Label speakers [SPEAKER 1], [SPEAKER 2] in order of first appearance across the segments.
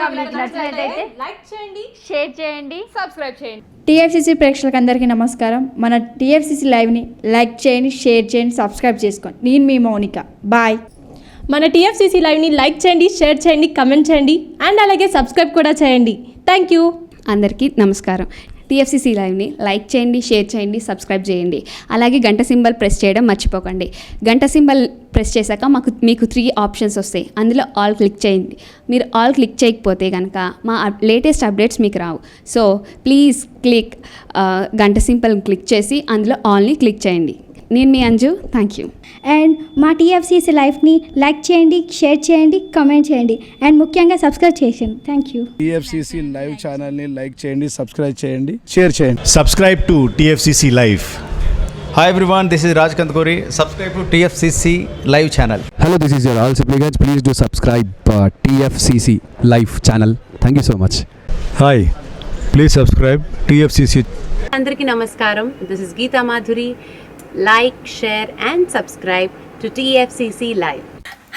[SPEAKER 1] కనుక మీకు నచ్చినట్లయితే
[SPEAKER 2] లైక్ చేయండి,
[SPEAKER 1] షేర్ చేయండి,
[SPEAKER 2] సబ్స్క్రైబ్ చేయండి.
[SPEAKER 3] టీఎఫ్సీసీ ప్రేక్షకులందరికీ నమస్కారం. మన టీఎఫ్సీసీ లైవ్ని లైక్ చేయండి, షేర్ చేయండి, సబ్స్క్రైబ్ చేసుకోండి. నేను మీ మౌనిక. బాయ్.
[SPEAKER 4] మన టీఎఫ్సీసీ లైవ్ని లైక్ చేయండి, షేర్ చేయండి, కమెంట్ చేయండి అండ్ అలాగే సబ్స్క్రైబ్ కూడా చేయండి. Thank you.
[SPEAKER 5] అందరికీ నమస్కారం. టీఎఫ్సీసీ లైవ్ని లైక్ చేయండి, షేర్ చేయండి, సబ్స్క్రైబ్ చేయండి. అలాగే గంట సింబల్ ప్రెస్ చేయడం మర్చిపోకండి. గంట సింబల్ ప్రెస్ చేశాక మీకు 3 ఆప్షన్స్ వస్తాయి. అందులో ఆల్ క్లిక్ చేయండి. మీరు ఆల్ క్లిక్ చేయకపోతే కనుక మా లేటెస్ట్ అప్డేట్స్ మీకు రావు. సో ప్లీజ్ క్లిక్ గంట సింబల్ క్లిక్ చేసి అందులో ఆల్ని క్లిక్ చేయండి. నేను మీ అంజు. Thank you.
[SPEAKER 6] అండ్ మా టీఎఫ్సీసీ లైఫ్ని లైక్ చేయండి, షేర్ చేయండి, కమెంట్ చేయండి అండ్ ముఖ్యంగా సబ్స్క్రైబ్ చేయండి. Thank you.
[SPEAKER 7] TFCC లైవ్ ఛానల్ని లైక్ చేయండి, సబ్స్క్రైబ్ చేయండి, షేర్ చేయండి.
[SPEAKER 8] Subscribe to TFCC Live.
[SPEAKER 9] Hi everyone, this is Raj Kantkori. Subscribe to TFCC Live channel.
[SPEAKER 10] Hello, this is your all supplicants. Please do subscribe TFCC Live channel. Thank you so much.
[SPEAKER 8] Hi, please subscribe TFCC.
[SPEAKER 11] అందరికీ నమస్కారం. This is Geeta Madhuri. Like, share and subscribe to TFCC Live.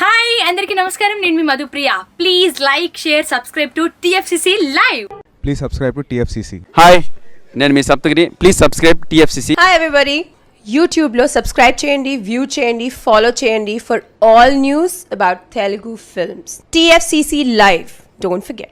[SPEAKER 1] Hi అందరికీ నమస్కారం. నేను మీ Madhupriya. Please like, share, subscribe to TFCC live.
[SPEAKER 10] Please subscribe to TFCC.
[SPEAKER 12] Hi, నేను మీ Saptagiri. Please subscribe TFCC.
[SPEAKER 2] Hi everybody, యూట్యూబ్లో subscribe చేయండి, వ్యూ చేయండి, ఫాలో చేయండి for all news about Telugu films. TFCC Live. Don't forget.